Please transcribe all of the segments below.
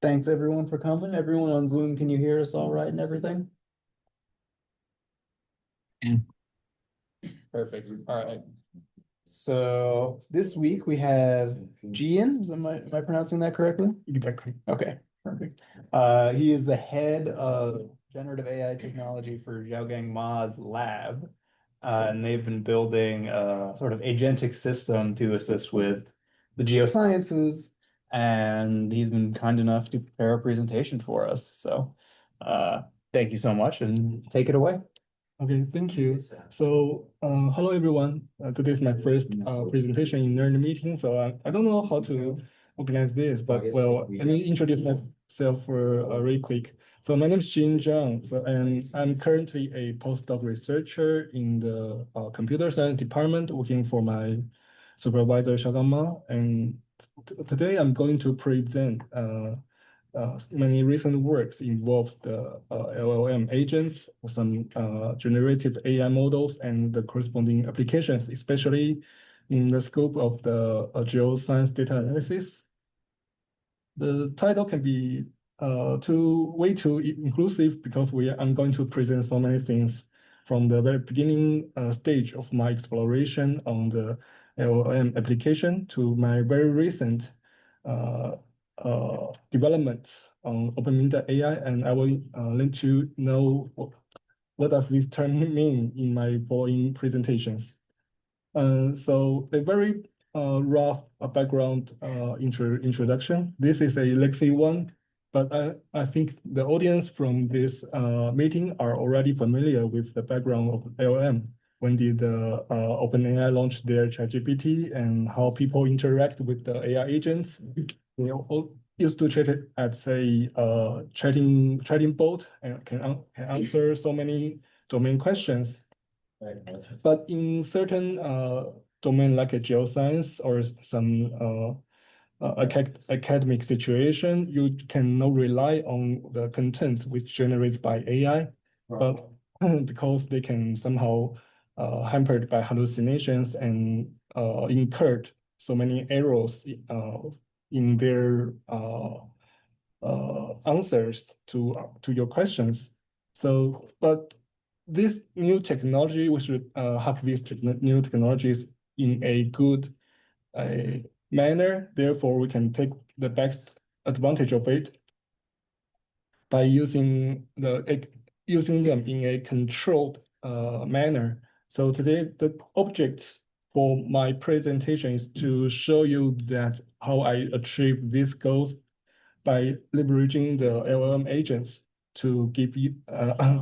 Thanks everyone for coming. Everyone on Zoom, can you hear us all right and everything? Perfect. All right. So this week we have Jiyin. Am I pronouncing that correctly? Exactly. Okay, perfect. He is the head of generative AI technology for Zhang Ma's lab. And they've been building a sort of agentic system to assist with the geosciences. And he's been kind enough to prepare a presentation for us. So thank you so much and take it away. Okay, thank you. So, hello everyone. Today is my first presentation in Learn Meeting, so I don't know how to organize this, but well, let me introduce myself for really quick. So my name is Zhang, and I'm currently a postdoc researcher in the computer science department, working for my supervisor Shagama. And today I'm going to present many recent works involves the LLM agents, some generative AI models, and the corresponding applications, especially in the scope of the geoscience data analysis. The title can be way too inclusive because I'm going to present so many things from the very beginning stage of my exploration on the LLM application to my very recent developments on OpenMinter AI, and I will let you know what does this term mean in my following presentations. So a very rough background introduction. This is a legacy one, but I think the audience from this meeting are already familiar with the background of LLM. When did OpenAI launch their ChatGPT and how people interact with the AI agents? They all used to treat it as a chatting bot and can answer so many domain questions. But in certain domain like a geoscience or some academic situation, you cannot rely on the contents which generated by AI, but because they can somehow hampered by hallucinations and incurred so many errors in their answers to your questions. So, but this new technology, we should have these new technologies in a good manner. Therefore, we can take the best advantage of it by using them in a controlled manner. So today, the objects for my presentation is to show you that how I achieve these goals by leveraging the LLM agents to give you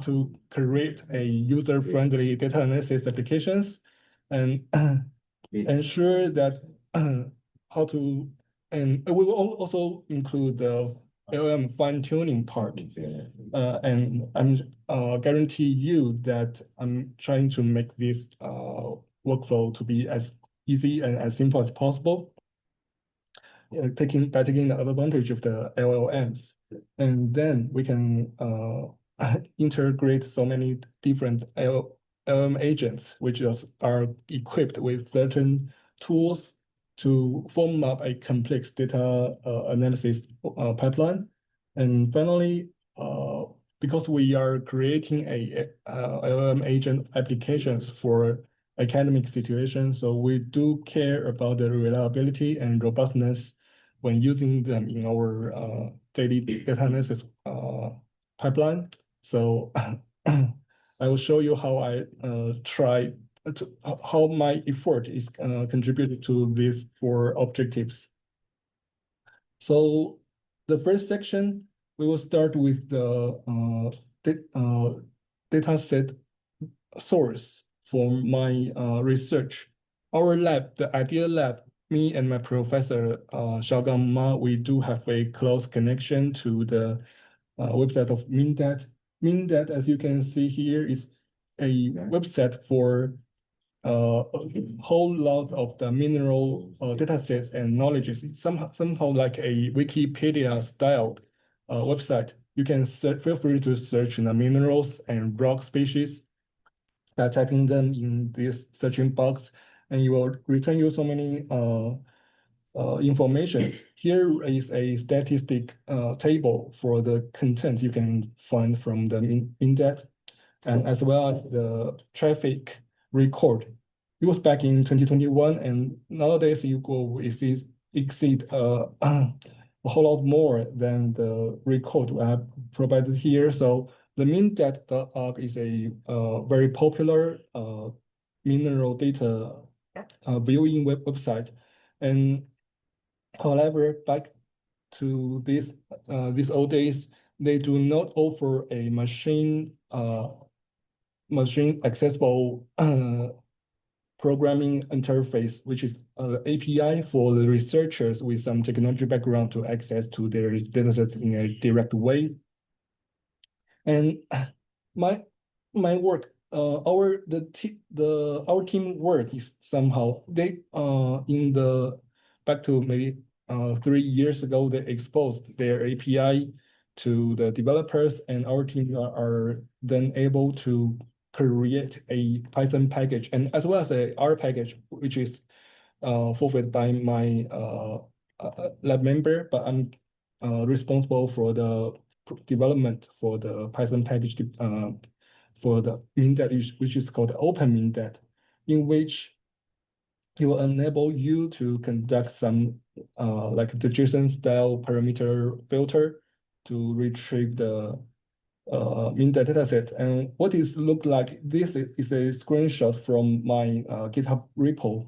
to create a user-friendly data analysis applications and ensure that how to, and we will also include the LLM fine-tuning part. And I'm guarantee you that I'm trying to make this workflow to be as easy and as simple as possible. Taking the advantage of the LLMs, and then we can integrate so many different LLM agents, which are equipped with certain tools to form up a complex data analysis pipeline. And finally, because we are creating a LLM agent applications for academic situations, so we do care about the reliability and robustness when using them in our daily data analysis pipeline. So I will show you how I how my effort is contributed to these four objectives. So the first section, we will start with the data set source for my research. Our lab, the IDEA lab, me and my professor, Xiaogang Ma, we do have a close connection to the website of MinDat. MinDat, as you can see here, is a website for a whole lot of the mineral data sets and knowledges, somehow like a Wikipedia styled website. You can feel free to search the minerals and rock species by typing them in this searching box, and it will return you so many information. Here is a statistic table for the content you can find from the index, and as well as the traffic record. It was back in 2021, and nowadays you go exceed a whole lot more than the record we have provided here. So the mindat.org is a very popular mineral data viewing website. And however, back to these old days, they do not offer a machine accessible programming interface, which is API for the researchers with some technology background to access to their datasets in a direct way. And my work, our team work is somehow they in the back to maybe 3 years ago they exposed their API to the developers, and our team are then able to create a Python package and as well as a R package, which is fulfilled by my lab member, but I'm responsible for the development for the Python package for the Mindat, which is called Open Mindat, in which it will enable you to conduct some like the JSON style parameter filter to retrieve the Mindat dataset. And what is look like this is a screenshot from my GitHub repo.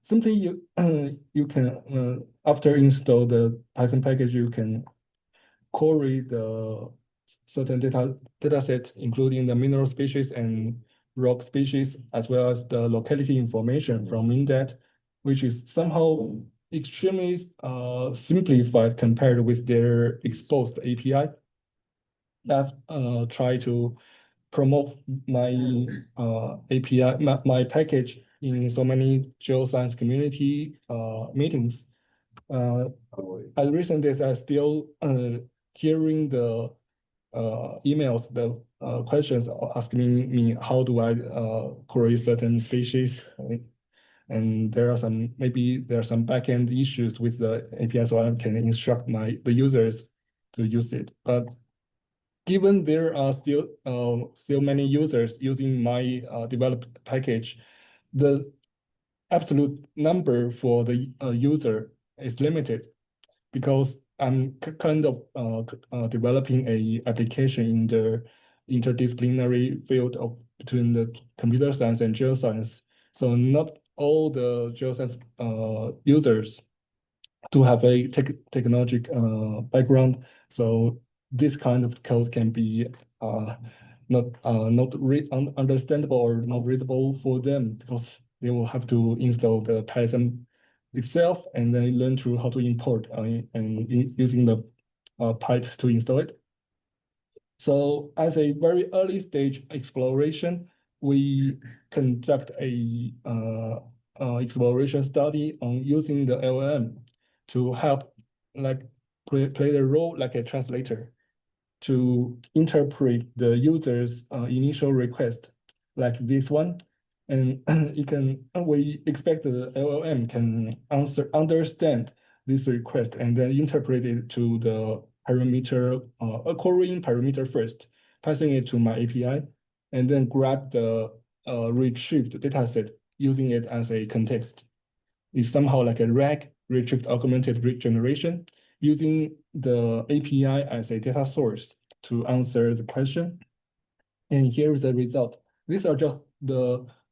Simply you can after install the Python package, you can query the certain data set, including the mineral species and rock species, as well as the locality information from Mindat, which is somehow extremely simplified compared with their exposed API. I've tried to promote my API, my package in so many geoscience community meetings. As recent as I still hearing the emails, the questions asking me how do I query certain species, and there are some backend issues with the API, so I can instruct the users to use it. But given there are still many users using my developed package, the absolute number for the user is limited because I'm kind of developing a application in the interdisciplinary field of between the computer science and geoscience. So not all the geoscience users to have a technology background. So this kind of code can be not understandable or not readable for them because they will have to install the Python itself and then learn through how to import using the pipe to install it. So as a very early stage exploration, we conduct a exploration study on using the LLM to help like play the role like a translator to interpret the user's initial request like this one. And we expect the LLM can understand this request and then interpret it to the parameter, a querying parameter first, passing it to my API, and then grab the retrieved dataset using it as a context. It's somehow like a RAG, retrieved augmented generation, using the API as a data source to answer the question. And here is the result. These are just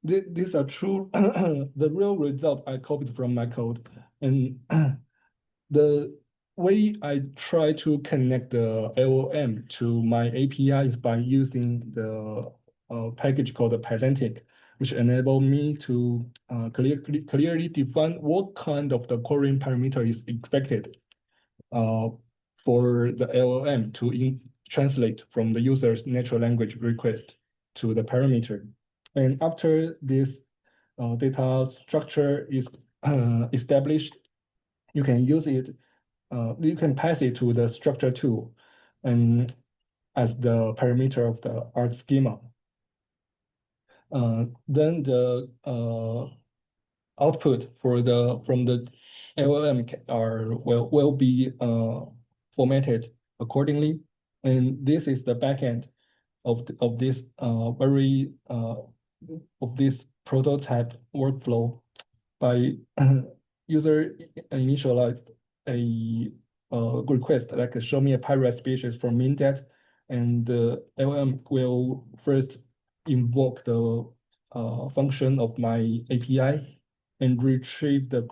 these are true, the real result I copied from my code. And the way I try to connect the LLM to my API is by using the package called the Pydantic, which enable me to clearly define what kind of the querying parameter is expected for the LLM to translate from the user's natural language request to the parameter. And after this data structure is established, you can use it, you can pass it to the structure tool and as the parameter of the art schema. Then the output from the LLM will be formatted accordingly, and this is the backend of this very of this prototype workflow by user initialized a request like show me a pirate species from Mindat, and the LM will first invoke the function of my API and retrieve the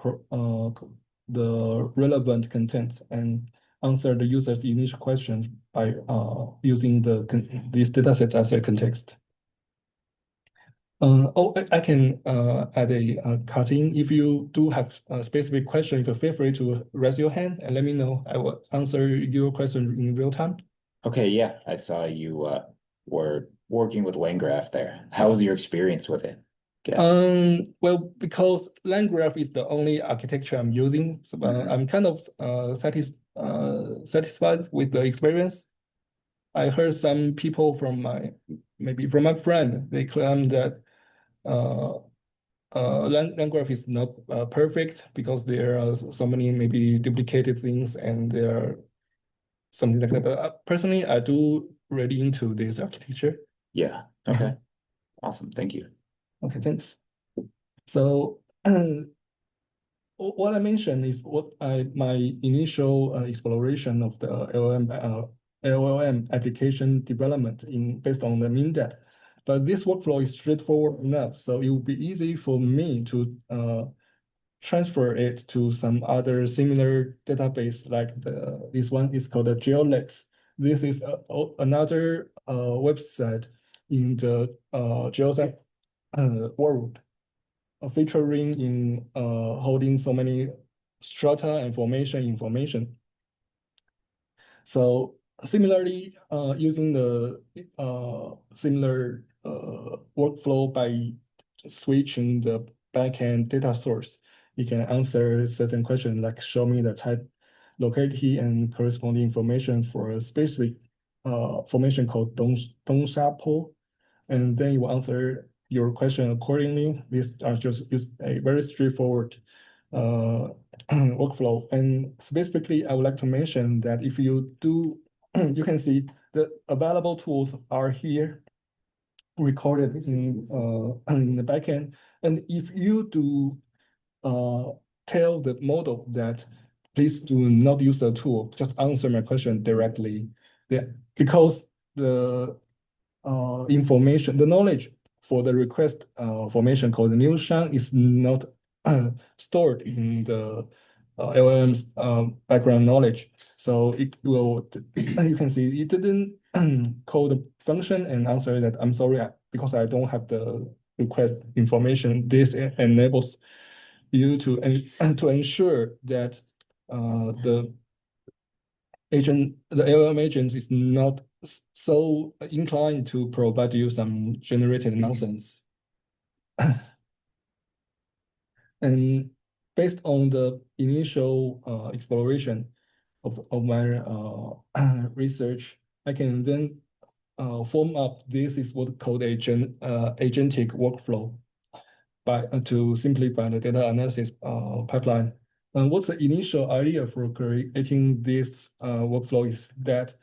relevant content and answer the user's initial questions by using this dataset as a context. I can add a cutting. If you do have a specific question, you can feel free to raise your hand and let me know. I will answer your question in real time. Okay, yeah, I saw you were working with LangGraph there. How was your experience with it? Guess. Well, because LangGraph is the only architecture I'm using, so I'm kind of satisfied with the experience. I heard some people from maybe from my friend, they claim that LangGraph is not perfect because there are so many maybe duplicated things and there are something like that. But personally, I do really into this architecture. Yeah. Okay. Awesome. Thank you. Okay, thanks. So what I mentioned is my initial exploration of the LLM application development based on the Mindat. But this workflow is straightforward enough, so it will be easy for me to transfer it to some other similar database like this one is called the Geoscience. This is another website in the Geoscience world, featuring in holding so many strata and formation information. So similarly, using the similar workflow by switching the backend data source, you can answer certain questions like show me the type, locality, and corresponding information for a specific formation called Dongshapo, and then you answer your question accordingly. These are just a very straightforward workflow. And specifically, I would like to mention that if you do, you can see the available tools are here recorded in the backend. And if you do tell the model that please do not use the tool, just answer my question directly. Because the information, the knowledge for the request formation called new Zhang is not stored in the LLM's background knowledge. So it will, you can see it didn't call the function and answer that I'm sorry because I don't have the request information. This enables you to ensure that the LLM agent is not so inclined to provide you some generated nonsense. And based on the initial exploration of my research, I can then form up this is what called a agentic workflow to simplify the data analysis pipeline. And what's the initial idea for creating this workflow is that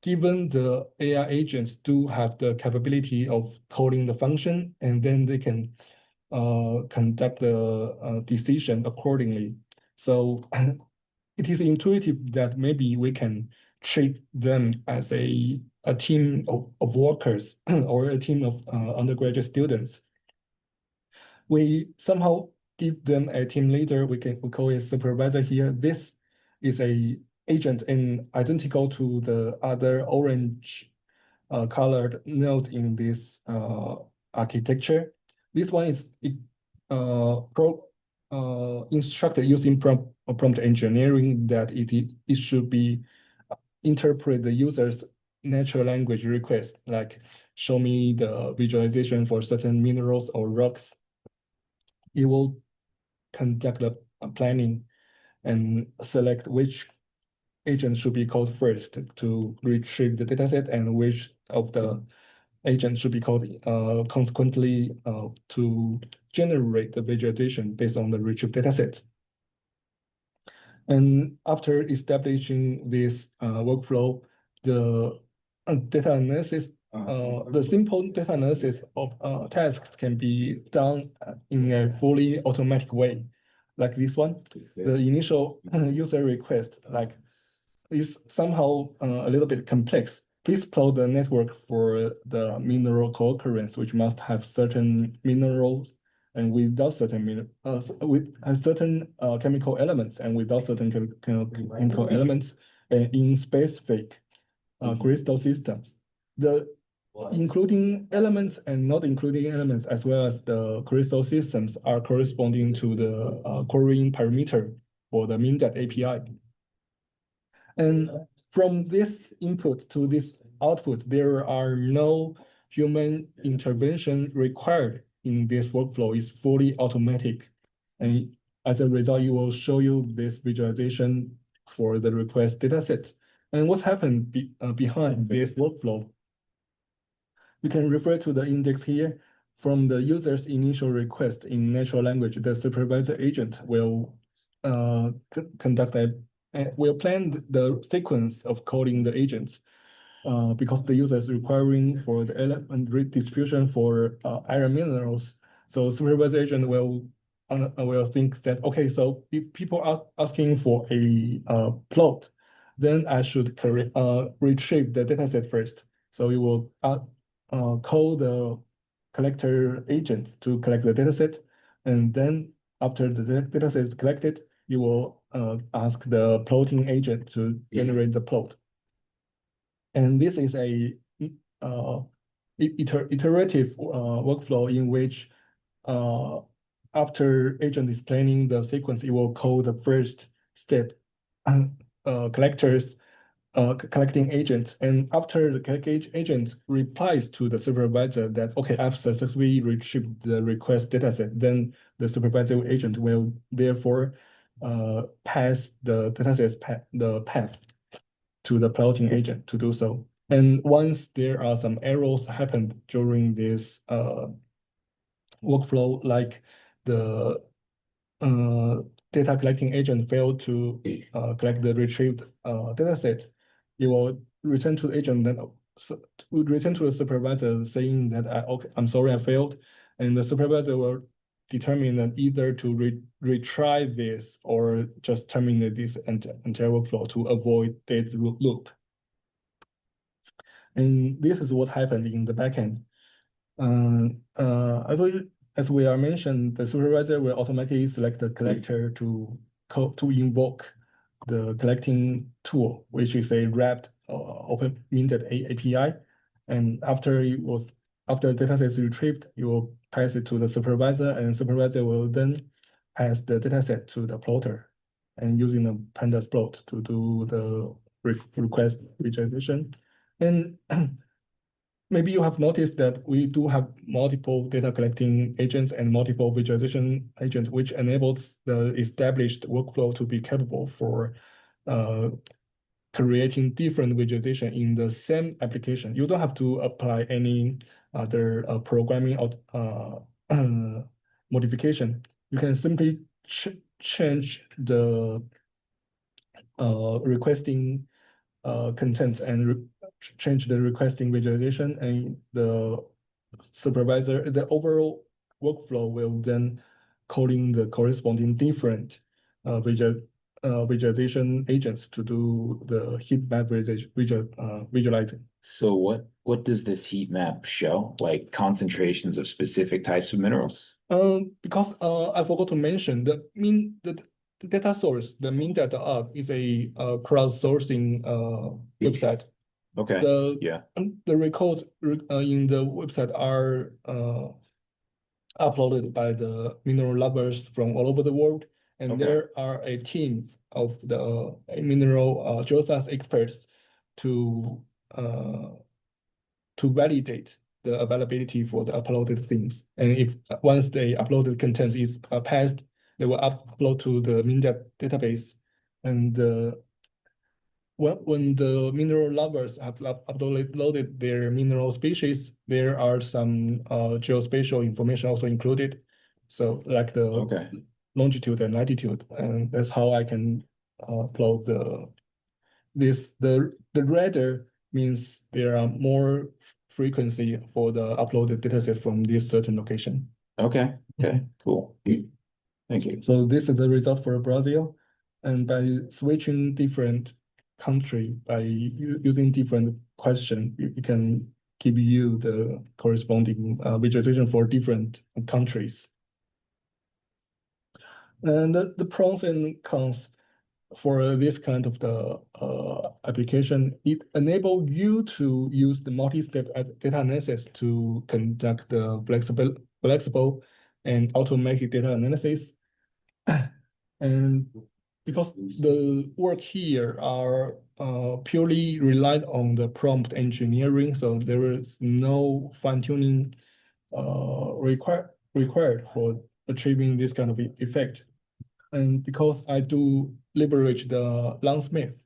given the AI agents do have the capability of calling the function, and then they can conduct the decision accordingly. So it is intuitive that maybe we can treat them as a team of workers or a team of undergraduate students. We somehow give them a team leader. We call it supervisor here. This is a agent and identical to the other orange colored node in this architecture. This one is instructed using prompt engineering that it should be interpret the user's natural language request, like show me the visualization for certain minerals or rocks. It will conduct a planning and select which agent should be called first to retrieve the dataset and which of the agent should be called consequently to generate the visualization based on the retrieved dataset. And after establishing this workflow, the data analysis, the simple data analysis of tasks can be done in a fully automatic way, like this one. The initial user request, like, is somehow a little bit complex. Please plot the network for the mineral co-occurrence, which must have certain minerals and without certain with certain chemical elements and without certain chemical elements in specific crystal systems. The including elements and not including elements, as well as the crystal systems, are corresponding to the querying parameter for the MinDat API. And from this input to this output, there are no human intervention required in this workflow. It's fully automatic. And as a result, it will show you this visualization for the request dataset. And what's happened behind this workflow? You can refer to the index here. From the user's initial request in natural language, the supervisor agent will will plan the sequence of calling the agents because the user is requiring for the element distribution for iron minerals. So supervisor agent will think that, okay, so if people are asking for a plot, then I should retrieve the dataset first. So we will call the collector agent to collect the dataset, and then after the dataset is collected, you will ask the plotting agent to generate the plot. And this is a iterative workflow in which after agent is planning the sequence, it will call the first step collecting agent. And after the collecting agent replies to the supervisor that, okay, I've successfully retrieved the request dataset, then the supervisor agent will therefore pass the dataset path to the plotting agent to do so. And once there are some errors happened during this workflow, like the data collecting agent failed to collect the retrieved dataset, it will return to the agent, then would return to the supervisor saying that, okay, I'm sorry, I failed. And the supervisor will determine that either to retry this or just terminate this entire workflow to avoid that loop. And this is what happened in the backend. As we are mentioned, the supervisor will automatically select the collector to invoke the collecting tool, which is a wrapped open minted API. And after the dataset is retrieved, you will pass it to the supervisor, and supervisor will then pass the dataset to the plotter, and using the pandas plot to do the request visualization. And maybe you have noticed that we do have multiple data collecting agents and multiple visualization agents, which enables the established workflow to be capable for creating different visualization in the same application. You don't have to apply any other programming modification. You can simply change the requesting content and change the requesting visualization, and the overall workflow will then calling the corresponding different visualization agents to do the heat map visualizing. So what does this heat map show? Like concentrations of specific types of minerals? Because I forgot to mention the data source, the min.org is a crowdsourcing website. Okay. The records in the website are uploaded by the mineral lovers from all over the world, and there are a team of the mineral geoscience experts to validate the availability for the uploaded things. And if once the uploaded content is passed, they will upload to the MinDat database. And when the mineral lovers have uploaded their mineral species, there are some geospatial information also included. So like the longitude and latitude, and that's how I can upload the redder means there are more frequency for the uploaded dataset from this certain location. Okay. Cool. Thank you. So this is the result for Brazil. And by switching different country, by using different question, it can give you the corresponding visualization for different countries. And the pros and cons for this kind of the application, it enables you to use the multi-step data analysis to conduct the flexible and automatic data analysis. And because the work here are purely relied on the prompt engineering, so there is no fine-tuning required for achieving this kind of effect. And because I do leverage the longsmith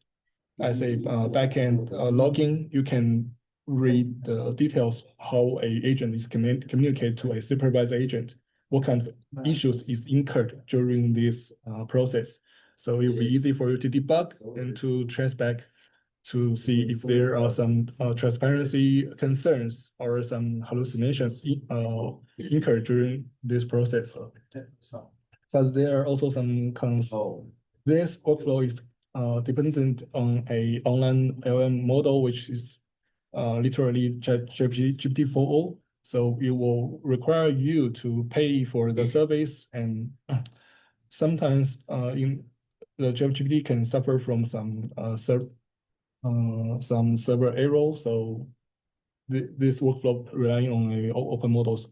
as a backend logging, you can read the details how a agent is communicate to a supervised agent, what kind of issues is incurred during this process. So it will be easy for you to debug and to trace back to see if there are some transparency concerns or some hallucinations incurred during this process. But there are also some cons. This workflow is dependent on a online LLM model, which is literally GPT-4o. So it will require you to pay for the service, and sometimes in the GPT can suffer from some server error. So this workflow relying on a open models,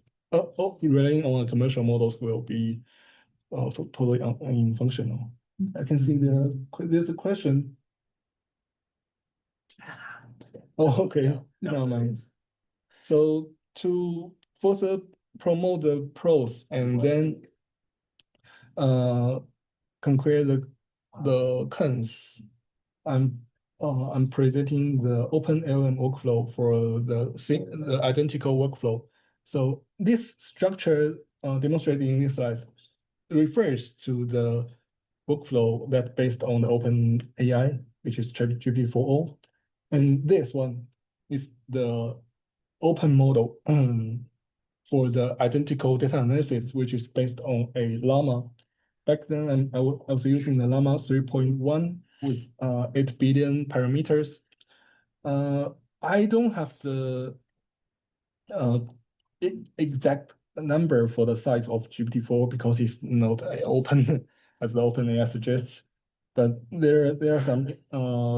relying on a commercial models will be totally unfunctional. I can see there's a question. Oh, okay. Never mind. So to further promote the pros and then conquer the cons, I'm presenting the OpenLM workflow for the identical workflow. So this structure demonstrated in this slide refers to the workflow that based on the OpenAI, which is GPT-4o. And this one is the open model for the identical data analysis, which is based on a Llama. Back then, I was using the Llama 3.1 with 8 billion parameters. I don't have the exact number for the size of GPT-4 because it's not open as the OpenAI suggests. But there are some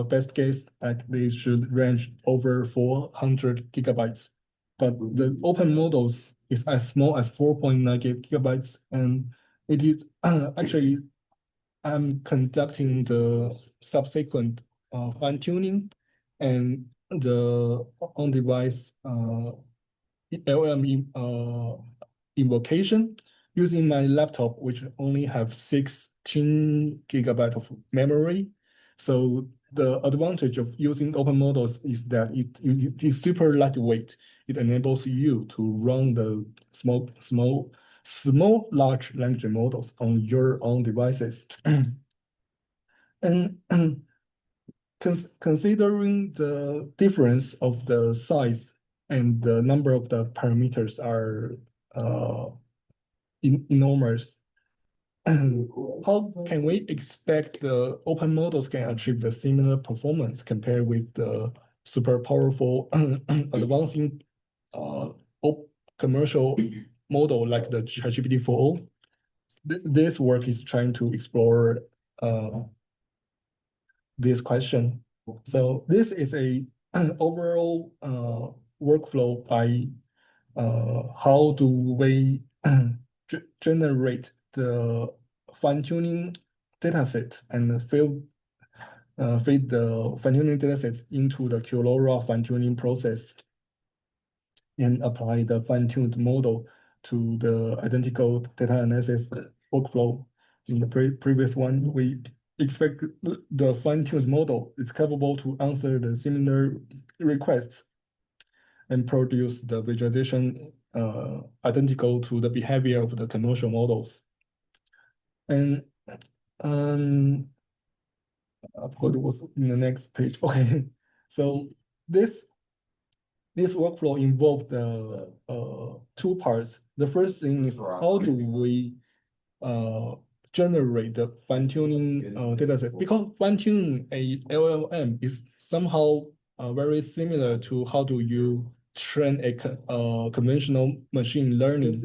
best case that they should range over 400 gigabytes. But the open models is as small as 4.9 gigabytes, and it is actually I'm conducting the subsequent fine-tuning and the on-device LLM invocation using my laptop, which only have 16 gigabytes of memory. So the advantage of using open models is that it is super lightweight. It enables you to run the small large language models on your own devices. And considering the difference of the size and the number of the parameters are enormous, how can we expect the open models can achieve the similar performance compared with the super powerful advancing commercial model like the GPT-4o? This work is trying to explore this question. So this is a overall workflow by how do we generate the fine-tuning dataset and feed the fine-tuning datasets into the QLoRa fine-tuning process and apply the fine-tuned model to the identical data analysis workflow. In the previous one, we expect the fine-tuned model is capable to answer the similar requests and produce the visualization identical to the behavior of the commercial models. And I forgot it was in the next page. Okay, so this workflow involved two parts. The first thing is how do we generate the fine-tuning dataset, because fine-tuning a LLM is somehow very similar to how do you train a conventional machine learning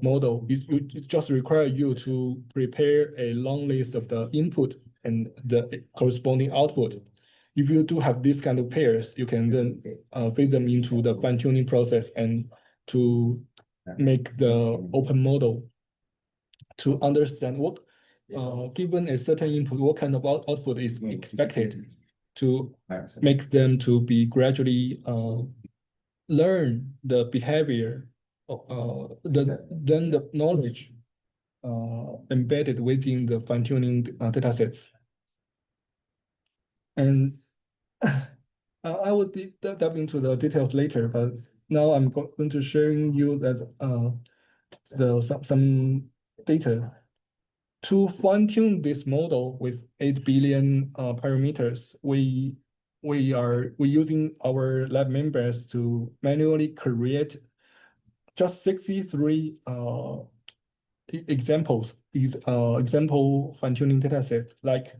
model. It just requires you to prepare a long list of the input and the corresponding output. If you do have these kind of pairs, you can then feed them into the fine-tuning process and to make the open model to understand what, given a certain input, what kind of output is expected to make them to be gradually learn the behavior, then the knowledge embedded within the fine-tuning datasets. And I will dive into the details later, but now I'm going to sharing you that some data. To fine-tune this model with 8 billion parameters, we're using our lab members to manually create just 63 examples, these example fine-tuning datasets. Like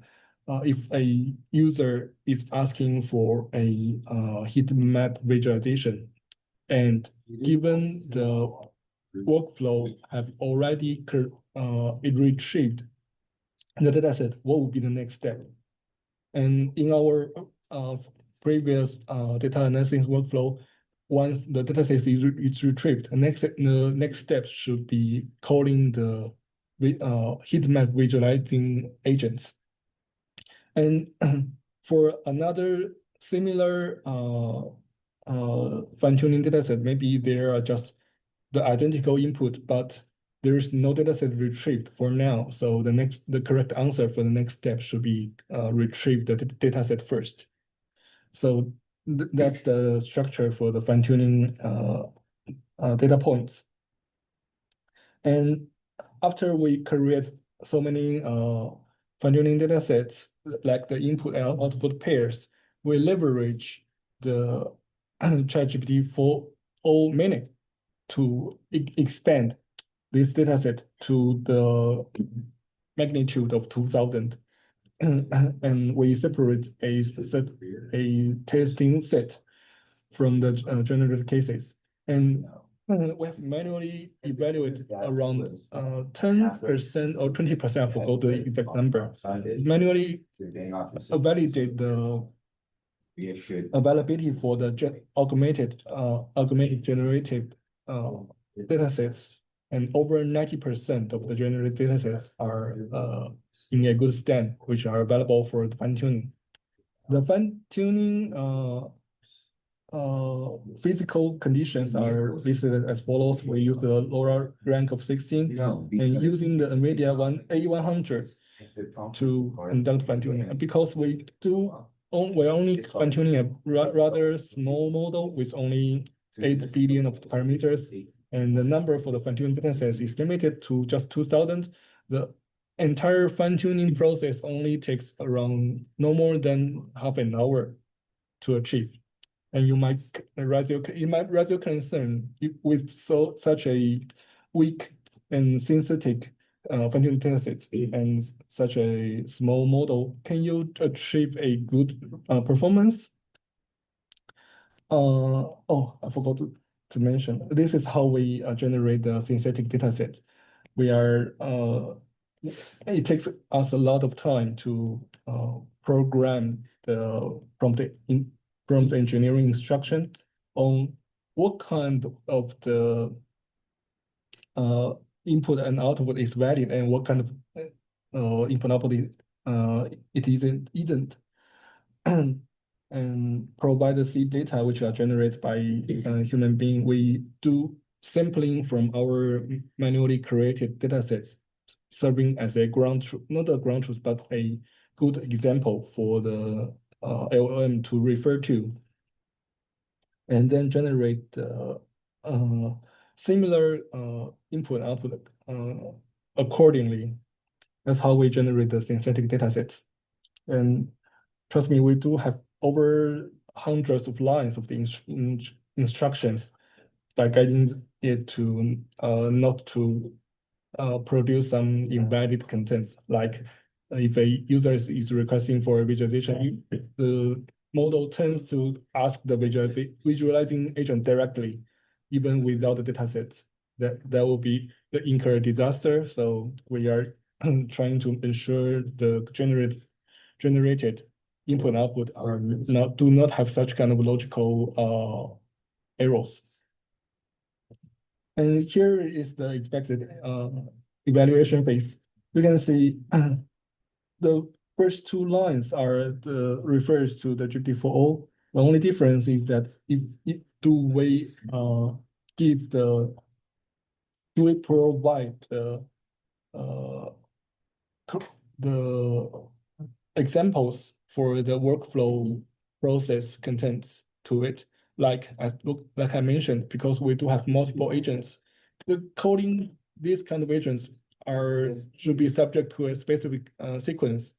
if a user is asking for a heat map visualization, and given the workflow have already it retrieved the dataset, what would be the next step? And in our previous data analysis workflow, once the dataset is retrieved, the next step should be calling the heat map visualizing agents. And for another similar fine-tuning dataset, maybe there are just the identical input, but there is no dataset retrieved for now. So the correct answer for the next step should be retrieve the dataset first. So that's the structure for the fine-tuning data points. And after we create so many fine-tuning datasets, like the input and output pairs, we leverage the ChatGPT 4.0 minute to expand this dataset to the magnitude of 2000. And we separate a testing set from the generated cases. And we have manually evaluated around 10% or 20%, I forgot the exact number. Manually validate the availability for the augmented generated datasets, and over 90% of the generated datasets are in a good state, which are available for fine-tuning. The fine-tuning physical conditions are listed as follows. We use the lower rank of 16 and using the NVIDIA A100 to conduct fine-tuning. And because we're only fine-tuning a rather small model with only 8 billion of parameters, and the number for the fine-tuning datasets is limited to just 2000, the entire fine-tuning process only takes around no more than half an hour to achieve. And it might raise your concern with such a weak and synthetic fine-tuning dataset and such a small model. Can you achieve a good performance? Oh, I forgot to mention. This is how we generate the synthetic dataset. It takes us a lot of time to program the prompt engineering instruction on what kind of the input and output is valid and what kind of input output it isn't. And provide the seed data which are generated by human being. We do sampling from our manually created datasets, serving as a ground truth, not a ground truth, but a good example for the LLM to refer to, and then generate similar input and output accordingly. That's how we generate the synthetic datasets. And trust me, we do have over hundreds of lines of the instructions that guiding it to not to produce some embedded contents. Like if a user is requesting for a visualization, the model tends to ask the visualizing agent directly, even without the dataset. That will be the incur disaster. So we are trying to ensure the generated input and output are do not have such kind of logical errors. And here is the expected evaluation phase. You can see the first two lines are the refers to the GPT-4o. The only difference is that it do we give the do we provide uh, the examples for the workflow process contents to it. Like I mentioned, because we do have multiple agents, the coding these kind of agents should be subject to a specific sequence.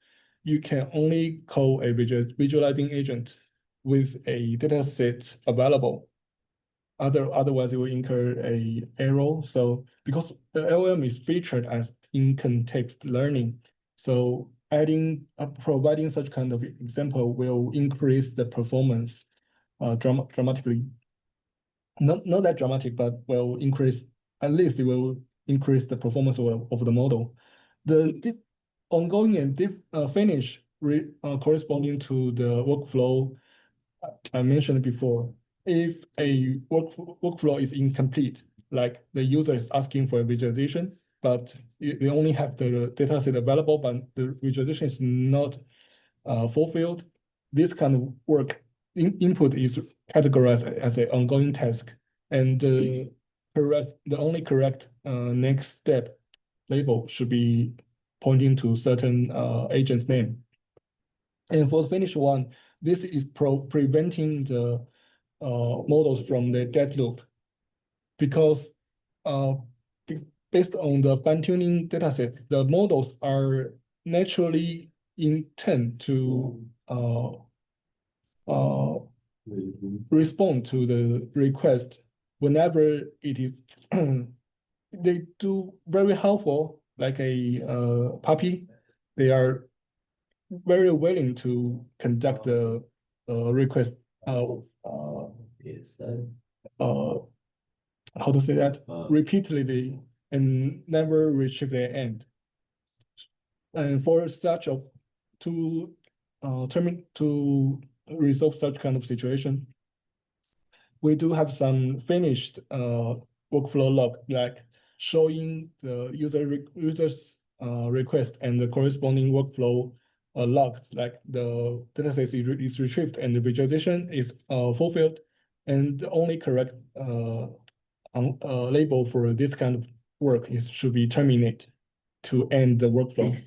You can only call a visualizing agent with a data set available. Otherwise, it will incur a error. So because the LLM is featured as in context learning, so providing such kind of example will increase the performance dramatically. Not that dramatic, but will increase, at least it will increase the performance of the model. The ongoing and finish corresponding to the workflow I mentioned before. If a workflow is incomplete, like the user is asking for a visualization, but they only have the dataset available, but the visualization is not fulfilled, this kind of work input is categorized as an ongoing task, and the only correct next step label should be pointing to certain agent's name. And for the finished one, this is preventing the models from the dead loop, because uh, based on the fine-tuning datasets, the models are naturally intent to respond to the request whenever it is. They do very helpful, like a puppy. They are very willing to conduct the request. Uh, how to say that repeatedly and never retrieve their end. And for such a to resolve such kind of situation, we do have some finished workflow log, like showing the user's request and the corresponding workflow logs, like the dataset is retrieved and the visualization is fulfilled, and the only correct label for this kind of work should be terminate to end the workflow.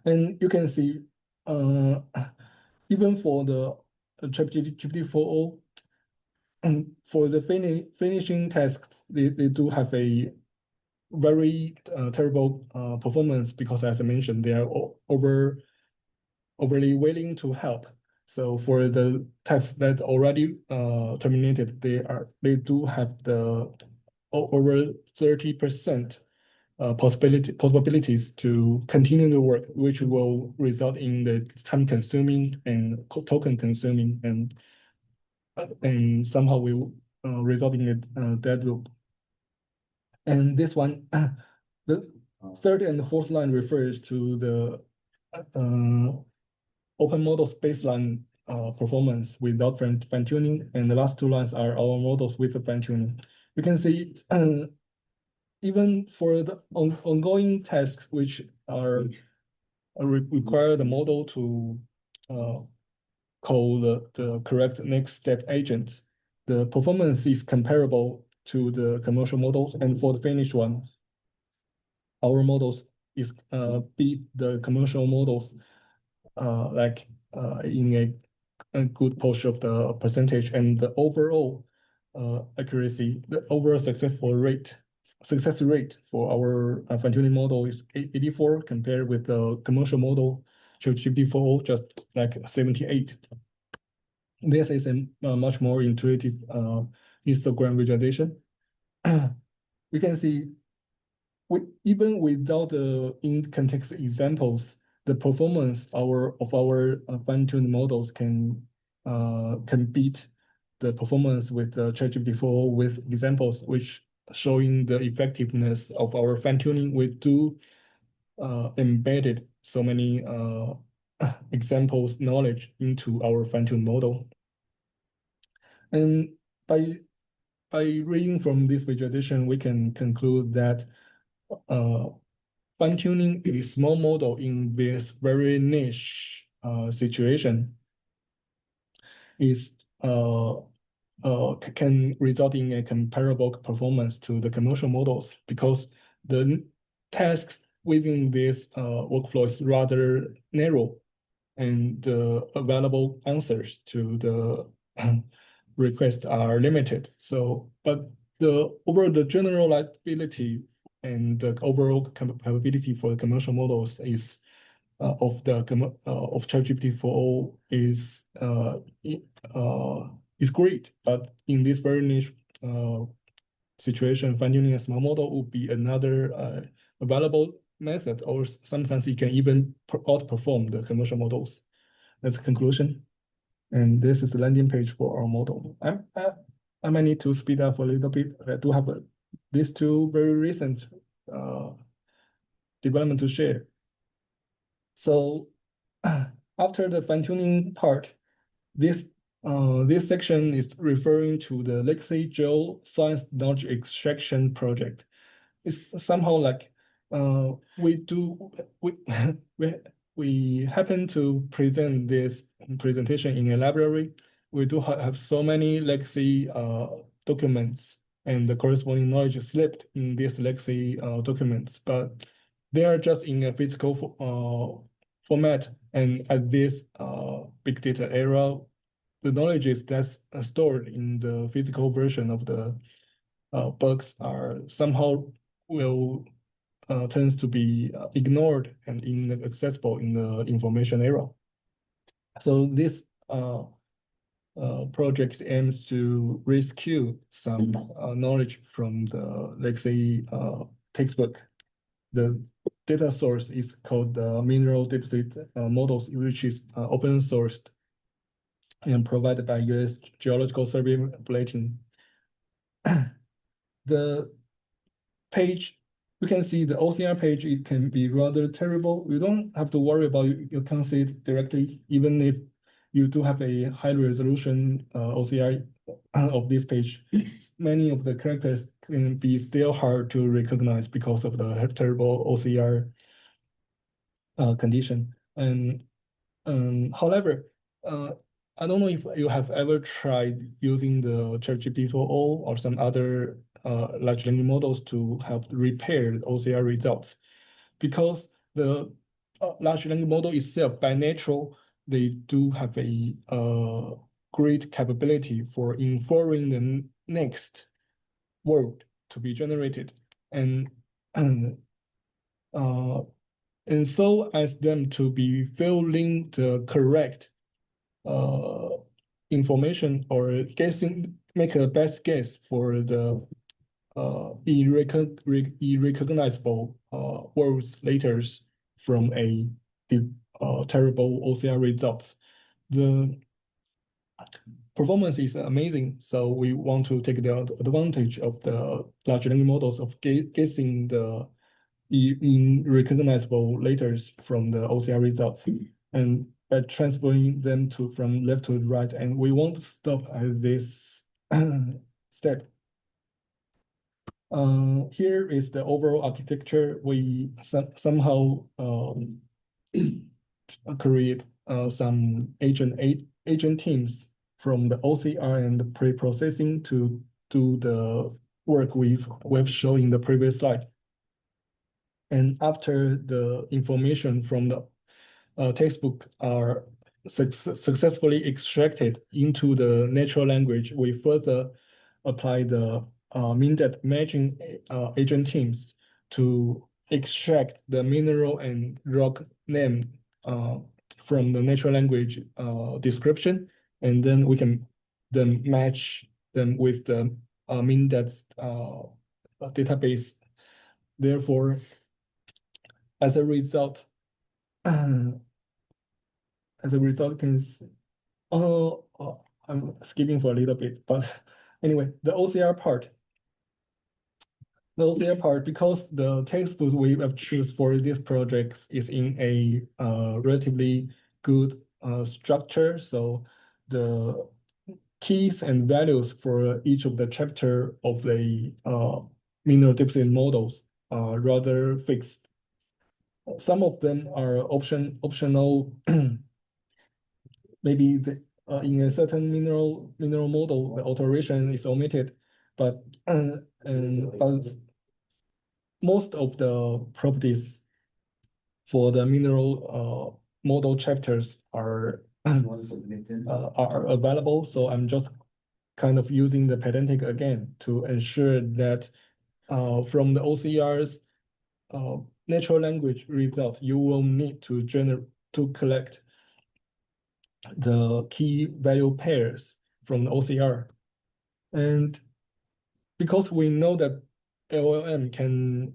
And you can see, even for the GPT-4o, for the finishing tasks, they do have a very terrible performance, because, as I mentioned, they are overly willing to help. So for the tasks that already terminated, they do have the over 30% possibilities to continue the work, which will result in the time consuming and token consuming, and somehow will result in a dead loop. And this one, the third and the fourth line refers to the open models baseline performance without fine-tuning, and the last two lines are our models with the fine-tuning. You can see even for the ongoing tasks which are require the model to call the correct next step agents, the performance is comparable to the commercial models. And for the finished one, our models is beat the commercial models like in a good portion of the percentage, and the overall accuracy, the overall success rate for our fine-tuning model is 84 compared with the commercial model ChatGPT 4 just like 78. This is a much more intuitive histogram visualization. We can see even without the in-context examples, the performance of our fine-tuned models can beat the performance with the ChatGPT 4 with examples, which showing the effectiveness of our fine-tuning. We do embedded so many examples knowledge into our fine-tuned model. And by reading from this visualization, we can conclude that fine-tuning a small model in this very niche situation is can result in a comparable performance to the commercial models, because the tasks within this workflow is rather narrow, and the available answers to the request are limited. So, but over the generalizability and the overall capability for the commercial models is of ChatGPT 4 is great. But in this very niche situation, fine-tuning a small model would be another available method, or sometimes it can even outperform the commercial models. That's the conclusion. And this is the landing page for our model. I might need to speed up a little bit. I do have these two very recent development to share. So after the fine-tuning part, this section is referring to the legacy Geoscience knowledge extraction project. It's somehow like we happen to present this presentation in a library. We do have so many legacy documents, and the corresponding knowledge slipped in these legacy documents, but they are just in a physical format. And at this big data era, the knowledge is that's stored in the physical version of the books are somehow will tends to be ignored and inaccessible in the information era. So this project aims to rescue some knowledge from the legacy textbook. The data source is called the Mineral Deposit Models, which is open sourced and provided by US Geological Survey Bulletin. The page, we can see the OCR page, it can be rather terrible. You don't have to worry about you can't see it directly, even if you do have a high resolution OCR of this page. Many of the characters can be still hard to recognize because of the terrible OCR condition. And however, I don't know if you have ever tried using the ChatGPT 4o or some other large language models to help repair OCR results, because the large language model itself, by nature, they do have a great capability for inferring the next word to be generated, and so as them to be filling the correct information, or make a best guess for the irrecognizable words letters from a terrible OCR results. The performance is amazing, so we want to take the advantage of the large language models of guessing the irrecognizable letters from the OCR results, and by transferring them from left to right, and we won't stop at this step. Here is the overall architecture. We somehow create some agent teams from the OCR and the pre-processing to do the work we've shown in the previous slide. And after the information from the textbook are successfully extracted into the natural language, we further apply the min-depth matching agent teams to extract the mineral and rock name from the natural language description, and then we can then match them with the min-depth database. Therefore, as a result, can I'm skipping for a little bit, but anyway, the OCR part. The OCR part, because the textbook we have choose for this project is in a relatively good structure, so the keys and values for each of the chapter of the mineral deposit models are rather fixed. Some of them are optional. Maybe in a certain mineral model, the alteration is omitted, but most of the properties for the mineral model chapters are available. So I'm just kind of using the pedantic again to ensure that from the OCR's natural language result, you will need to collect the key value pairs from the OCR. And because we know that LLM can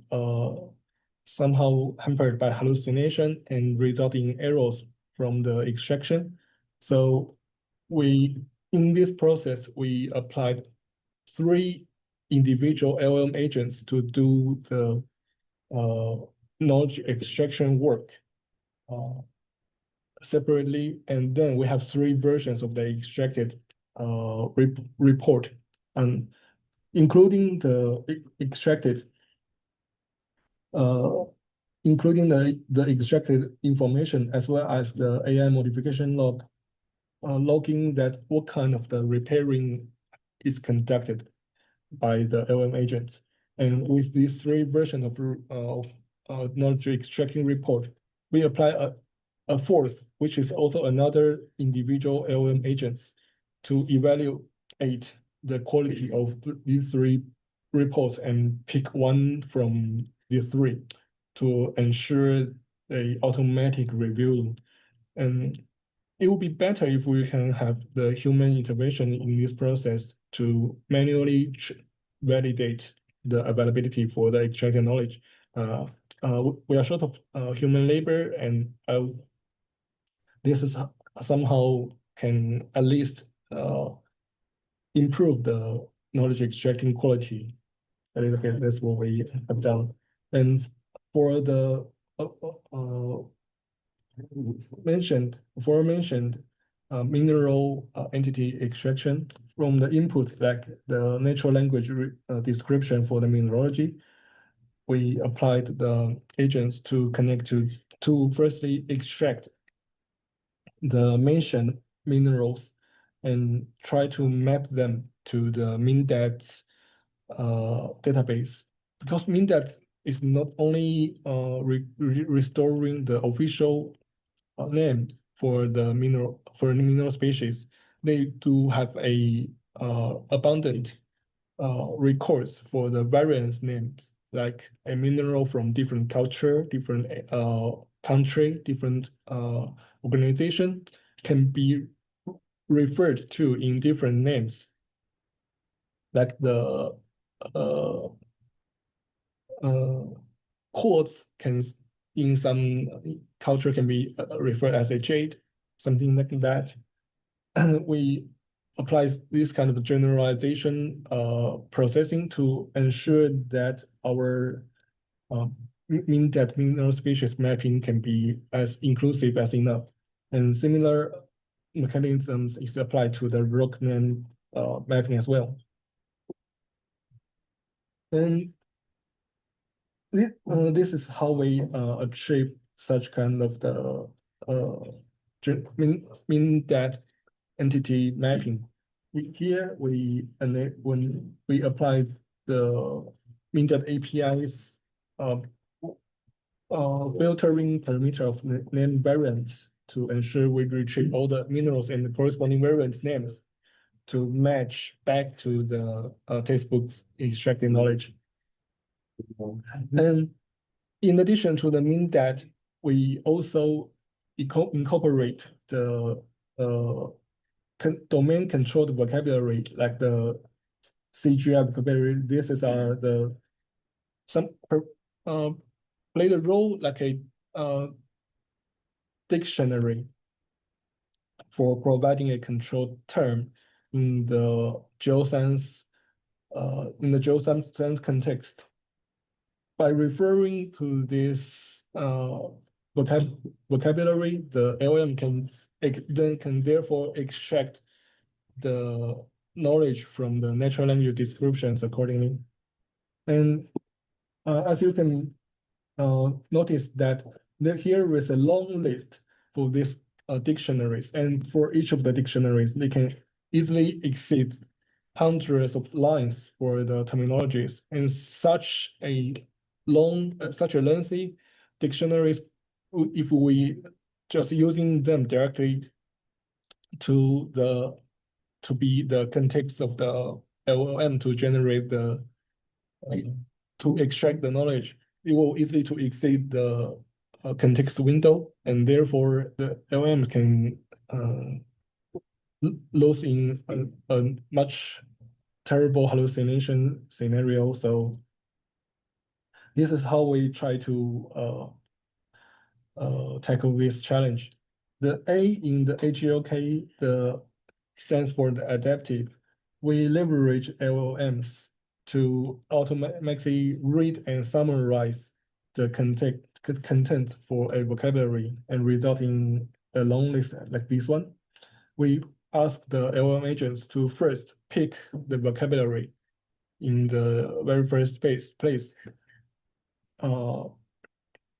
somehow hampered by hallucination and result in errors from the extraction. So in this process, we applied 3 individual LLM agents to do the knowledge extraction work separately, and then we have 3 versions of the extracted report, and including the extracted including the extracted information as well as the AI modification log, logging that what kind of the repairing is conducted by the LM agents. And with these 3 versions of knowledge extracting report, we apply a 4th, which is also another individual LM agents to evaluate the quality of these 3 reports and pick one from the 3 to ensure a automatic reviewing. And it would be better if we can have the human intervention in this process to manually validate the availability for the extracted knowledge. We are short of human labor, and this is somehow can at least improve the knowledge extracting quality a little bit. That's what we have done. And for the mentioned mineral entity extraction from the input, like the natural language description for the mineralogy, we applied the agents to connect to firstly extract the mentioned minerals and try to map them to the MinDAX database, because MinDAX is not only restoring the official name for the mineral species, they do have a abundant records for the variance names, like a mineral from different culture, different country, different organization can be referred to in different names, like the quartz can in some culture can be referred as a jade, something like that. We apply this kind of generalization processing to ensure that our that mineral species mapping can be as inclusive as enough. And similar mechanisms is applied to the rock name mapping as well. And this is how we achieve such kind of the mean that entity mapping. Here when we apply the MinDat API's filtering parameter of name variants to ensure we retrieve all the minerals and the corresponding variants names to match back to the textbook's extracted knowledge. And in addition to the MinDat, we also incorporate the domain controlled vocabulary like the CGI vocabulary. This is play the role like a dictionary for providing a controlled term in the geoscience context. By referring to this vocabulary, the LLM can therefore extract the knowledge from the natural language descriptions accordingly. And as you can notice that here is a long list for these dictionaries, and for each of the dictionaries, they can easily exceed hundreds of lines for the terminologies. And such a lengthy dictionaries, if we just using them directly to be the context of the LLM to generate the to extract the knowledge, it will easily to exceed the context window, and therefore the LLM can lose in a much terrible hallucination scenario. So this is how we try to tackle this challenge. The A in the AGLK stands for the adaptive. We leverage LLMs to automatically read and summarize the content for a vocabulary and result in a long list like this one. We ask the LLM agents to first pick the vocabulary in the very first place.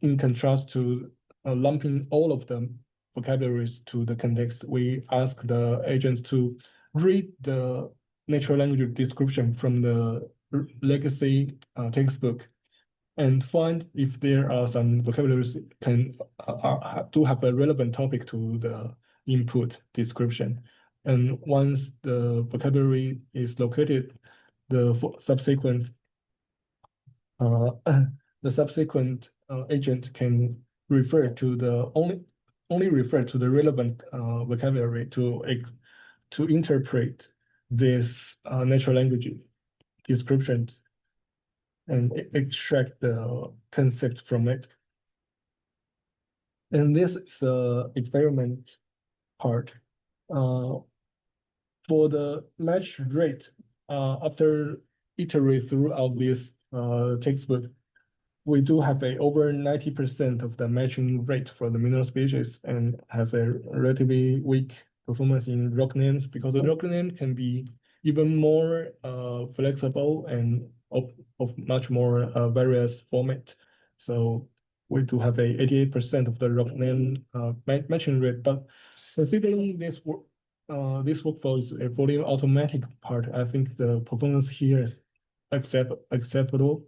In contrast to lumping all of the vocabularies to the context, we ask the agents to read the natural language description from the legacy textbook and find if there are some vocabularies do have a relevant topic to the input description. And once the vocabulary is located, the subsequent agent can refer to the only refer to the relevant vocabulary to interpret this natural language descriptions and extract the concept from it. And this is the experiment part. For the match rate, after iterate throughout this textbook, we do have a over 90% of the matching rate for the mineral species and have a relatively weak performance in rock names, because the rock name can be even more flexible and of much more various format. So we do have a 88% of the rock name matching rate. But considering this workflow is a fully automatic part, I think the performance here is acceptable.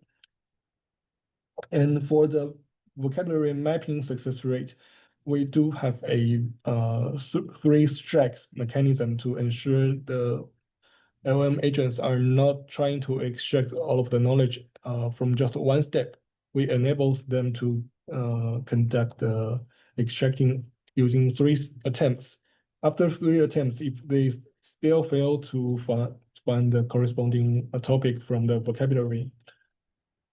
And for the vocabulary mapping success rate, we do have a 3 strikes mechanism to ensure the LLM agents are not trying to extract all of the knowledge from just one step. We enable them to conduct the extracting using 3 attempts. After 3 attempts, if they still fail to find the corresponding topic from the vocabulary,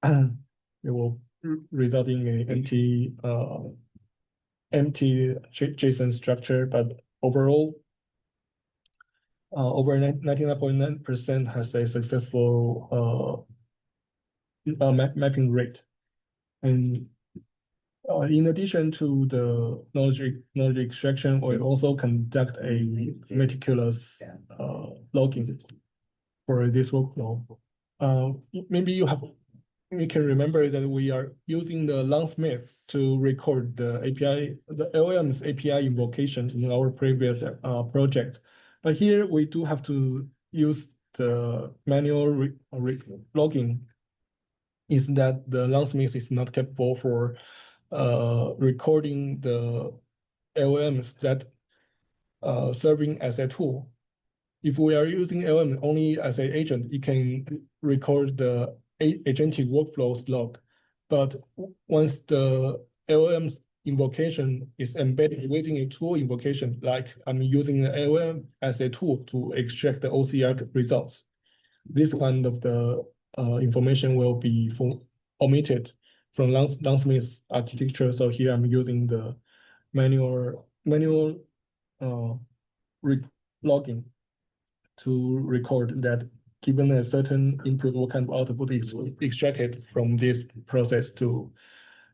it will result in an empty JSON structure. But overall, over 99.9% has a successful mapping rate. And in addition to the knowledge extraction, we also conduct a meticulous logging for this workflow. Maybe you can remember that we are using the longsmith to record the LLM's API invocations in our previous project. But here we do have to use the manual logging. Is that the longsmith is not capable for recording the LLMs that serving as a tool. If we are using LLM only as an agent, it can record the agentic workflows log. But once the LLMs invocation is embedded within a tool invocation, like I'm using an LLM as a tool to extract the OCR results. This kind of the information will be omitted from longsmith architecture. So here I'm using the manual logging to record that given a certain input, what kind of output is extracted from this process to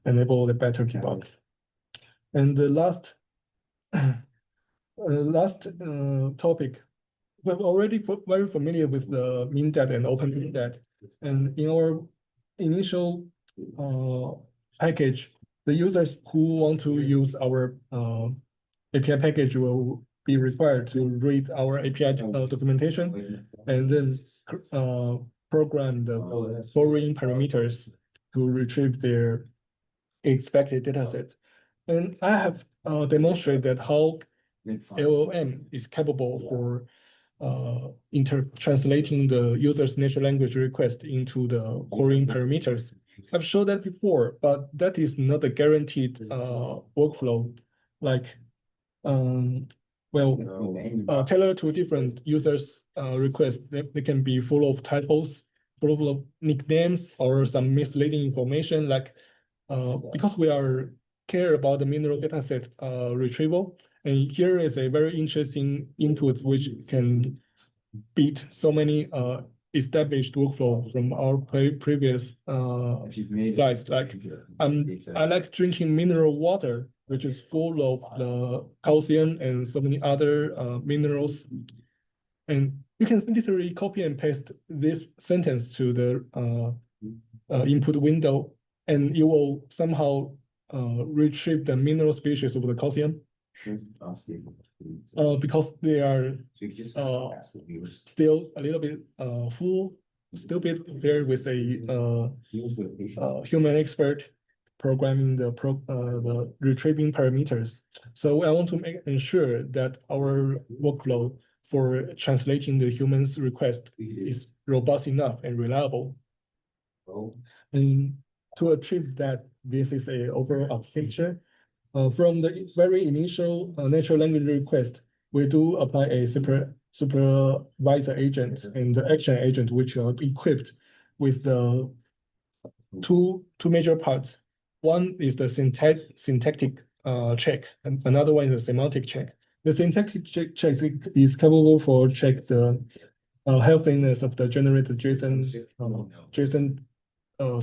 enable the better debug. And the last topic, we're already very familiar with the min dat and open min dat. And in our initial package, the users who want to use our API package will be required to read our API documentation and then program the foreign parameters to retrieve their expected data sets. And I have demonstrated how LLM is capable for translating the user's natural language request into the querying parameters. I've shown that before, but that is not a guaranteed workflow. Like, tailored to different users' requests, they can be full of typos, full of nicknames, or some misleading information. Like, because we are care about the mineral dataset retrieval, and here is a very interesting input which can beat so many established workflow from our previous slides. Like I like drinking mineral water, which is full of the calcium and so many other minerals. And you can literally copy and paste this sentence to the input window, and you will somehow retrieve the mineral species of the calcium. Because they are still a little bit full, still bit compared with a human expert programming the retrieving parameters. So I want to ensure that our workflow for translating the human's request is robust enough and reliable. And to achieve that, this is a overall architecture. From the very initial natural language request, we do apply a supervisor agent and the action agent, which are equipped with the two major parts. One is the syntactic check, and another one is the semantic check. The syntactic check is capable for check the healthiness of the generated JSON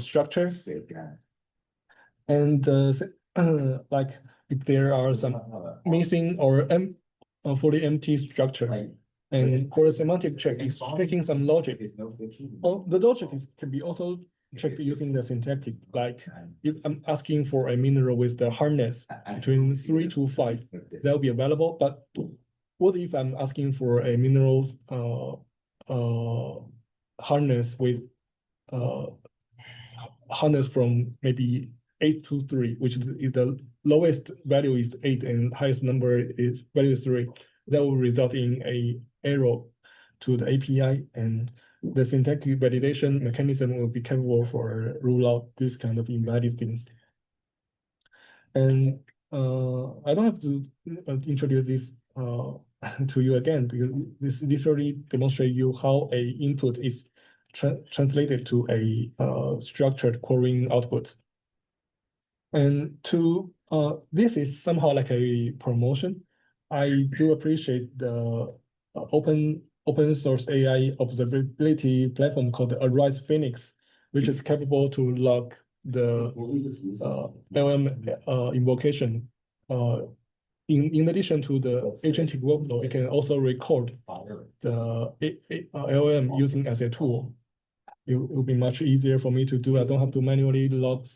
structure. And like if there are some missing or fully empty structure. And for the semantic check, it's checking some logic. Oh, the logic can be also checked using the syntactic. Like if I'm asking for a mineral with the hardness between 3 to 5, that will be available. But what if I'm asking for a mineral hardness with hardness from maybe 8 to 3, which is the lowest value is 8 and highest number is value 3. That will result in a error to the API, and the syntactic validation mechanism will be capable for rule out this kind of invalid things. And I don't have to introduce this to you again, because this literally demonstrates you how a input is translated to a structured querying output. And to this is somehow like a promotion. I do appreciate the open source AI observability platform called Arise Phoenix, which is capable to log the LLM invocation. In addition to the agentic workflow, it can also record the LLM using as a tool. It will be much easier for me to do. I don't have to manually log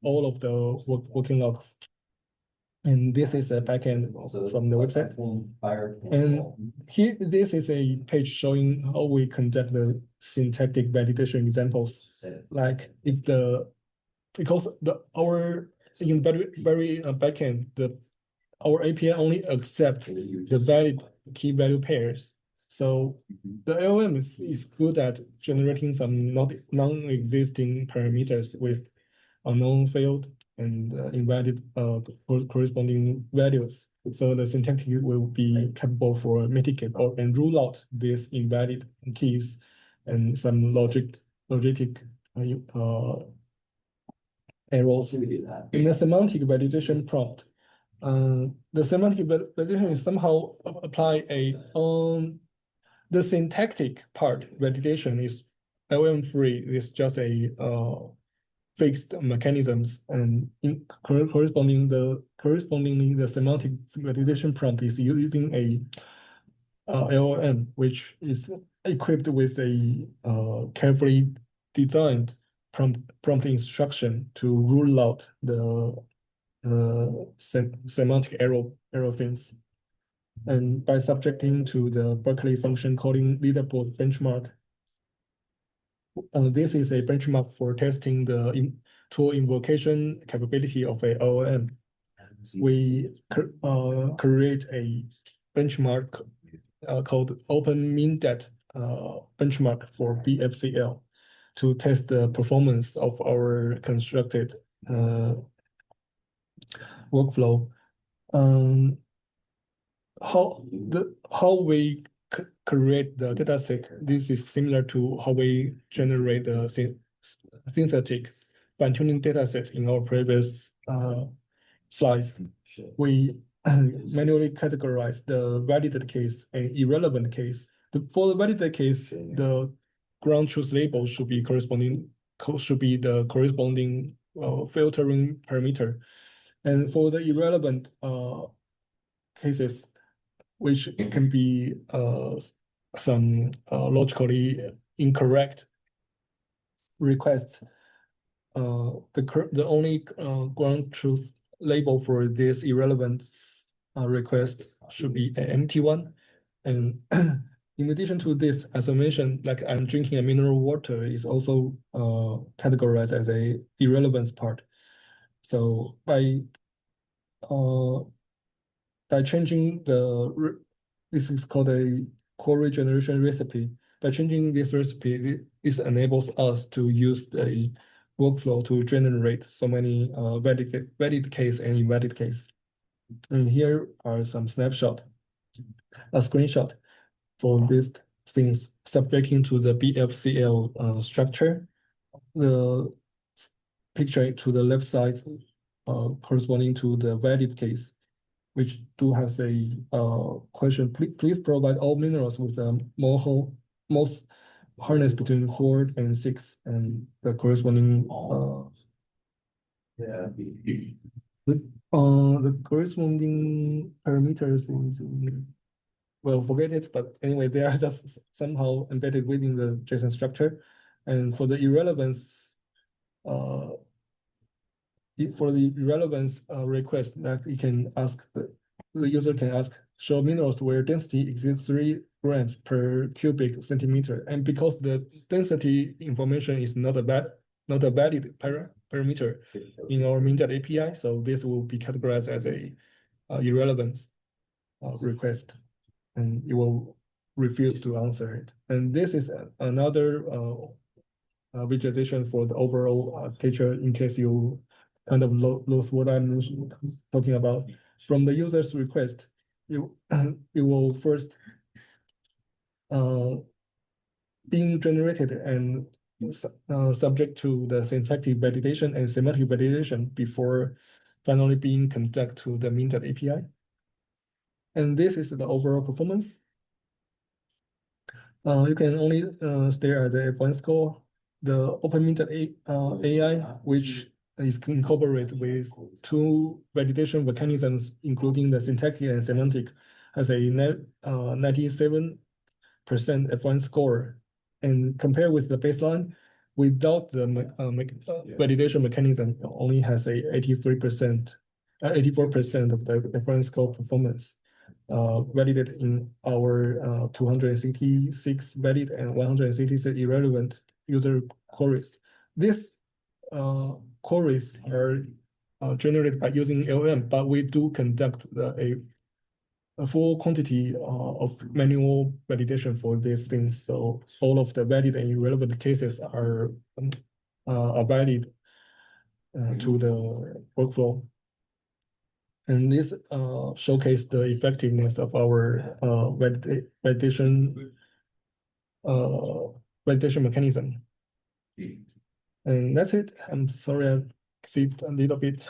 all of the working logs. And this is a backend from the website. And here, this is a page showing how we conduct the syntactic validation examples. Like if because our in very backend, our API only accept the valid key value pairs. So the LLM is good at generating some non-existing parameters with unknown field. and invalid corresponding values. So the syntactic will be capable for mitigate or and rule out these invalid keys and some logic errors. In the semantic validation prompt, the semantic validation is somehow apply a the syntactic part validation is LM free. It's just a fixed mechanisms, and correspondingly the semantic validation prompt is using a LLM, which is equipped with a carefully designed prompt instruction to rule out the semantic error things. And by subjecting to the Berkeley function calling leaderboard benchmark, this is a benchmark for testing the tool invocation capability of a LLM. We create a benchmark called open mindet benchmark for BFCL to test the performance of our constructed workflow. How we create the data set, this is similar to how we generate the synthetic fine-tuning data set in our previous slides. We manually categorize the validated case and irrelevant case. For the validated case, the ground truth label should be the corresponding filtering parameter. And for the irrelevant cases, which can be some logically incorrect requests, the only ground truth label for this irrelevant request should be an empty one. And in addition to this, as I mentioned, like I'm drinking a mineral water is also categorized as a irrelevance part. So by changing this is called a query generation recipe. By changing this recipe, this enables us to use the workflow to generate so many valid case and invalid case. And here are some snapshot, a screenshot for these things subjecting to the BFCL structure. The picture to the left side corresponding to the valid case, which do have a question. Please provide all minerals with the most hardness between 4 and 6, and the corresponding the corresponding parameters is, well, forget it, but anyway, they are just somehow embedded within the JSON structure. And for the irrelevance request, that you can ask, the user can ask, show minerals where density exceeds 3 grams per cubic centimeter. And because the density information is not a valid parameter in our mindet API, so this will be categorized as a irrelevance request, and it will refuse to answer it. And this is another visualization for the overall architecture in case you kind of lose what I'm talking about. From the user's request, it will first being generated and subject to the syntactic validation and semantic validation before finally being conducted to the minted API. And this is the overall performance. You can only stare at the advanced score. The open minted AI, which is incorporated with 2 validation mechanisms, including the syntactic and semantic, has a 97% advanced score. And compared with the baseline, without the validation mechanism, only has a 84% of the advanced score performance. Validated in our 266 valid and 166 irrelevant user queries. These queries are generated by using LLM, but we do conduct a full quantity of manual validation for these things. So all of the valid and irrelevant cases are valid to the workflow. And this showcased the effectiveness of our validation mechanism. And that's it. I'm sorry I exceeded a little bit.